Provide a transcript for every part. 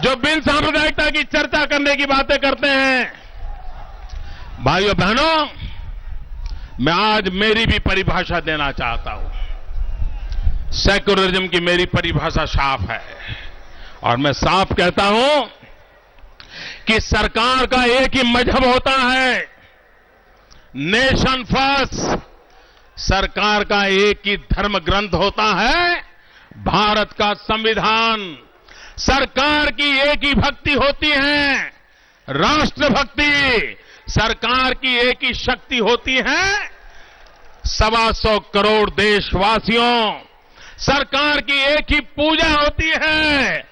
जो बिन सांप्रदायिकता की चर्चा करने की बातें करते हैं, भाइयों बहनों, मैं आज मेरी भी परिभाषा देना चाहता हूं। सेक्युलरिज्म की मेरी परिभाषा साफ है और मैं साफ कहता हूं कि सरकार का एक ही मजहब होता है, नेशन फर्स्ट। सरकार का एक ही धर्म ग्रंथ होता है, भारत का संविधान। सरकार की एक ही भक्ति होती है, राष्ट्रभक्ति। सरकार की एक ही शक्ति होती है, 125 करोड़ देशवासियों। सरकार की एक ही पूजा होती है,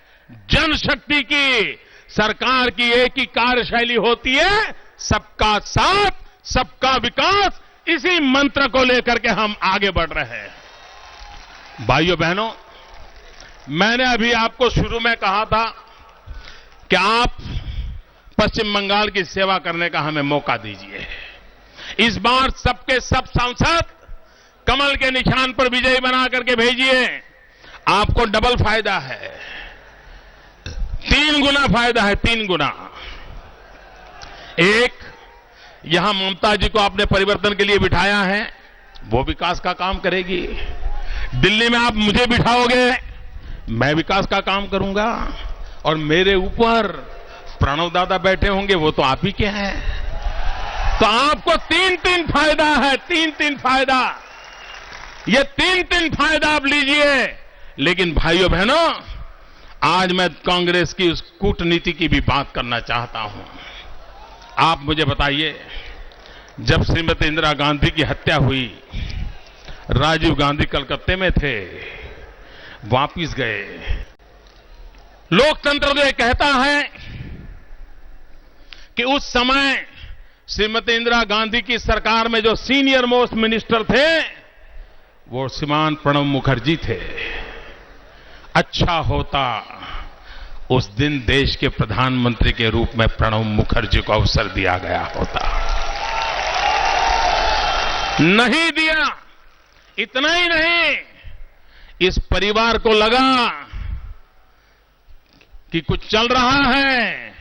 जनशक्ति की। सरकार की एक ही कार्यशैली होती है, सबका साथ, सबका विकास। इसी मंत्र को लेकर के हम आगे बढ़ रहे हैं। भाइयों बहनों, मैंने अभी आपको शुरू में कहा था कि आप पश्चिम बंगाल की सेवा करने का हमें मौका दीजिए। इस बार सबके सब सांसद कमल के निशान पर विजयी बना करके भेजिए। आपको डबल फायदा है, 3 गुना फायदा है, 3 गुना। एक, यहां ममता जी को आपने परिवर्तन के लिए बिठाया है, वो विकास का काम करेगी। दिल्ली में आप मुझे बिठाओगे, मैं विकास का काम करूंगा। और मेरे ऊपर प्रणव दादा बैठे होंगे, वो तो आप ही के हैं। तो आपको 3-3 फायदा है, 3-3 फायदा। ये 3-3 फायदा आप लीजिए। लेकिन भाइयों बहनों, आज मैं कांग्रेस की उस कूटनीति की भी बात करना चाहता हूं। आप मुझे बताइए, जब श्रीमती इंदिरा गांधी की हत्या हुई, राजीव गांधी कलकत्ते में थे, वापिस गए। लोकतंत्र तो ये कहता है कि उस समय श्रीमती इंदिरा गांधी की सरकार में जो सीनियर मोस्ट मिनिस्टर थे, वो श्रीमान प्रणब मुखर्जी थे। अच्छा होता उस दिन देश के प्रधानमंत्री के रूप में प्रणब मुखर्जी को अवसर दिया गया होता। नहीं दिया। इतना ही नहीं, इस परिवार को लगा कि कुछ चल रहा है,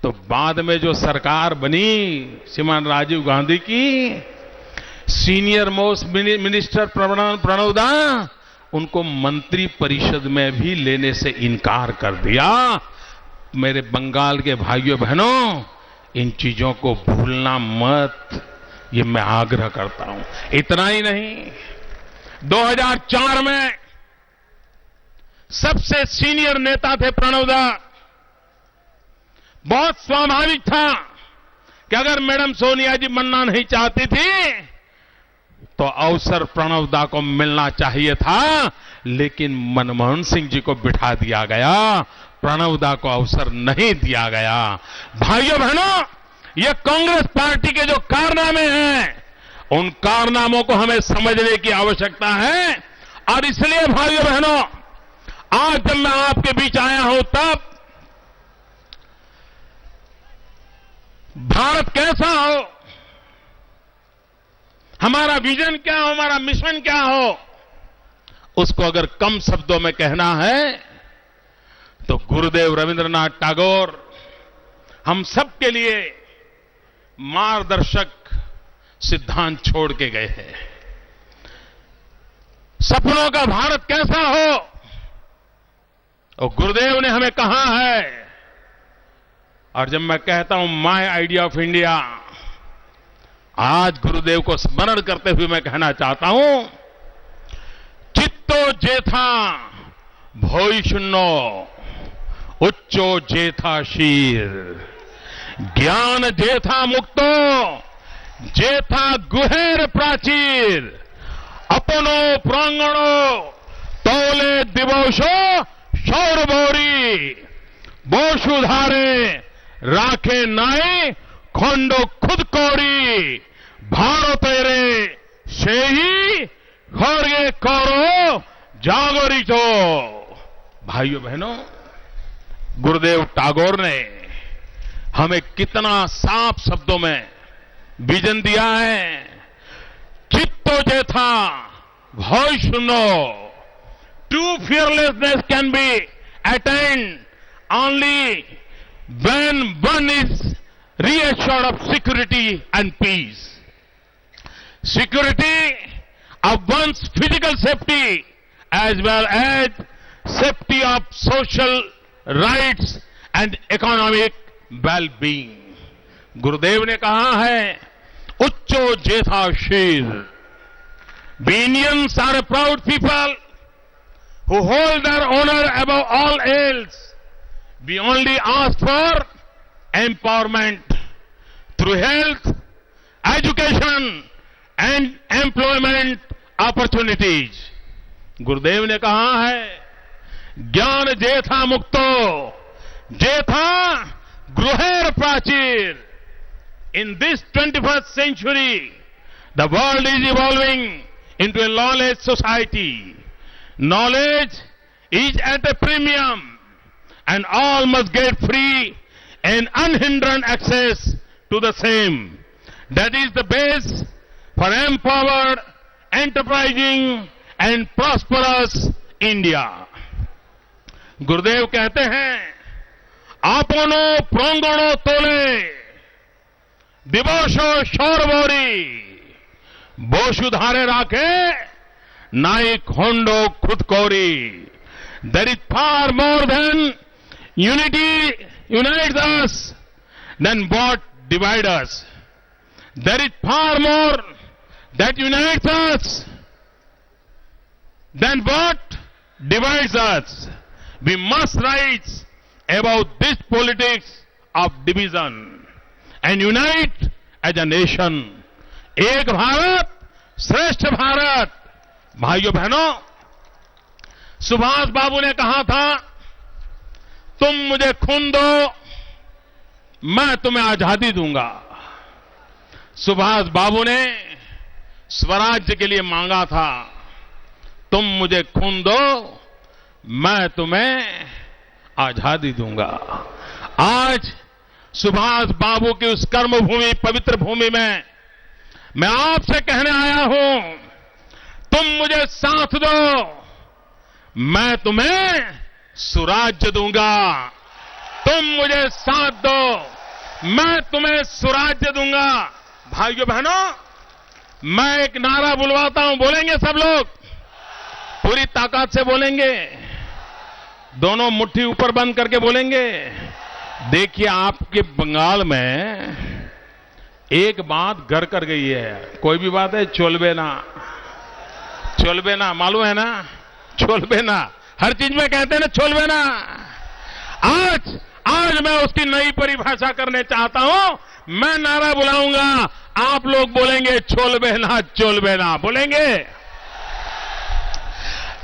तो बाद में जो सरकार बनी श्रीमान राजीव गांधी की, सीनियर मोस्ट मिनिस्टर प्रणब दा, उनको मंत्री परिषद में भी लेने से इनकार कर दिया। मेरे बंगाल के भाइयों बहनों, इन चीजों को भूलना मत, ये मैं आग्रह करता हूं। इतना ही नहीं, 2004 में सबसे सीनियर नेता थे प्रणब दा। बहुत स्वाभाविक था कि अगर मैडम सोनिया जी बनना नहीं चाहती थी, तो अवसर प्रणब दा को मिलना चाहिए था। लेकिन मनमोहन सिंह जी को बिठा दिया गया, प्रणब दा को अवसर नहीं दिया गया। भाइयों बहनों, ये कांग्रेस पार्टी के जो कारनामे हैं, उन कारनामों को हमें समझने की आवश्यकता है। और इसलिए भाइयों बहनों, आज जब मैं आपके बीच आया हूं, तब भारत कैसा हो, हमारा विजन क्या हो, हमारा मिशन क्या हो, उसको अगर कम शब्दों में कहना है तो गुरुदेव रविंद्रनाथ टैगोर हम सबके लिए मार्गदर्शक सिद्धांत छोड़ के गए हैं। सपनों का भारत कैसा हो, और गुरुदेव ने हमें कहा है। और जब मैं कहता हूं माय आइडिया ऑफ इंडिया, आज गुरुदेव को स्मरण करते हुए मैं कहना चाहता हूं, चित्तो जेथा भोईशुन्नो उच्चो जेथा शीर, ज्ञान जेथा मुक्तो जेथा गुहेर प्राचीर, अपनो प्रांगणो तोले दिवोशो शौरभोरी, बोशुधारे राखे नाई खंडो खुद कोरी, भारतेरे से ही खड़गे करो जागोरी चो। भाइयों बहनों, गुरुदेव टैगोर ने हमें कितना साफ शब्दों में विजन दिया है। चित्तो जेथा भय सुनो, true fearlessness can be attend only when one is reassured of security and peace. Security of one's physical safety as well as safety of social rights and economic well-being. गुरुदेव ने कहा है, उच्चो जेथा शीर. We Indians are a proud people who hold their honor above all else. We only ask for empowerment through health, education and employment opportunities. गुरुदेव ने कहा है, ज्ञान जेथा मुक्तो जेथा गृहेर प्राचीर. In this 21st century, the world is evolving into a lawless society. Knowledge is at a premium and all must get free and unhindered access to the same. That is the base for empowered, enterprising and prosperous India. गुरुदेव कहते हैं, आपनो प्रोंगणो तोले दिवसो शोरबोरी बोशुधारे राखे Naik होंडो खुदकोरी. There is far more than unity unites us than what divides us. There is far more that unites us than what divides us. We must rise above this politics of division and unite as a nation. एक भारत श्रेष्ठ भारत. भाइयों बहनों, सुभाष बाबू ने कहा था, तुम मुझे खून दो, मैं तुम्हें आजादी दूंगा. सुभाष बाबू ने स्वराज्य के लिए मांगा था, तुम मुझे खून दो, मैं तुम्हें आजादी दूंगा. आज सुभाष बाबू की उस कर्मभूमि, पवित्र भूमि में मैं आपसे कहने आया हूं, तुम मुझे साथ दो, मैं तुम्हें सुराज्य दूंगा. तुम मुझे साथ दो, मैं तुम्हें सुराज्य दूंगा. भाइयों बहनों, मैं एक नारा बुलवाता हूं, बोलेंगे सब लोग? पूरी ताकत से बोलेंगे, दोनों मुट्ठी ऊपर बंद करके बोलेंगे. देखिए, आपके बंगाल में एक बात घर कर गई है. कोई भी बात है, चोलबे ना, चोलबे ना, मालूम है ना? चोलबे ना, हर चीज में कहते हैं ना चोलबे ना. आज मैं उसकी नई परिभाषा करने चाहता हूं. मैं नारा बुलाऊंगा, आप लोग बोलेंगे चोलबे ना, चोलबे ना बोलेंगे.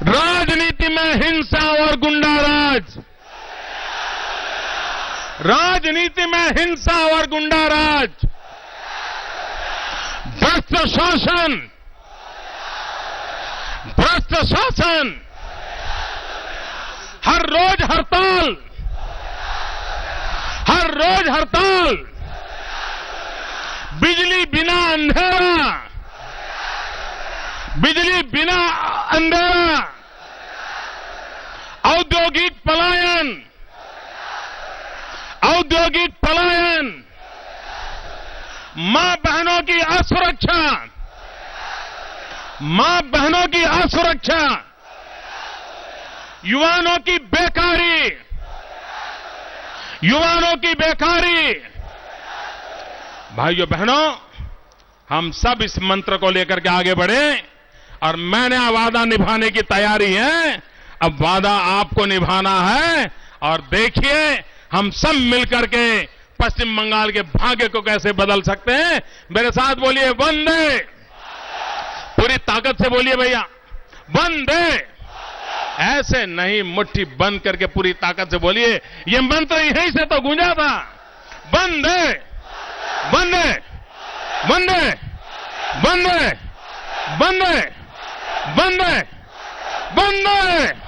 राजनीति में हिंसा और गुंडाराज, राजनीति में हिंसा और गुंडाराज, भ्रष्ट शासन, भ्रष्ट शासन, हर रोज हड़ताल, हर रोज हड़ताल, बिजली बिना अंधेरा, बिजली बिना अंधेरा, औद्योगिक पलायन, औद्योगिक पलायन, मां बहनों की असुरक्षा, मां बहनों की असुरक्षा, युवाओं की बेकारी, युवाओं की बेकारी. भाइयों बहनों, हम सब इस मंत्र को लेकर के आगे बढ़े और मैंने वादा निभाने की तैयारी है. अब वादा आपको निभाना है और देखिए हम सब मिलकर के पश्चिम बंगाल के भाग्य को कैसे बदल सकते हैं. मेरे साथ बोलिए, वंदे. पूरी ताकत से बोलिए भैया, वंदे. ऐसे नहीं, मुट्ठी बंद करके पूरी ताकत से बोलिए. ये मंत्र यहीं से तो गूंजा था. वंदे, वंदे, वंदे, वंदे, वंदे, वंदे, वंदे.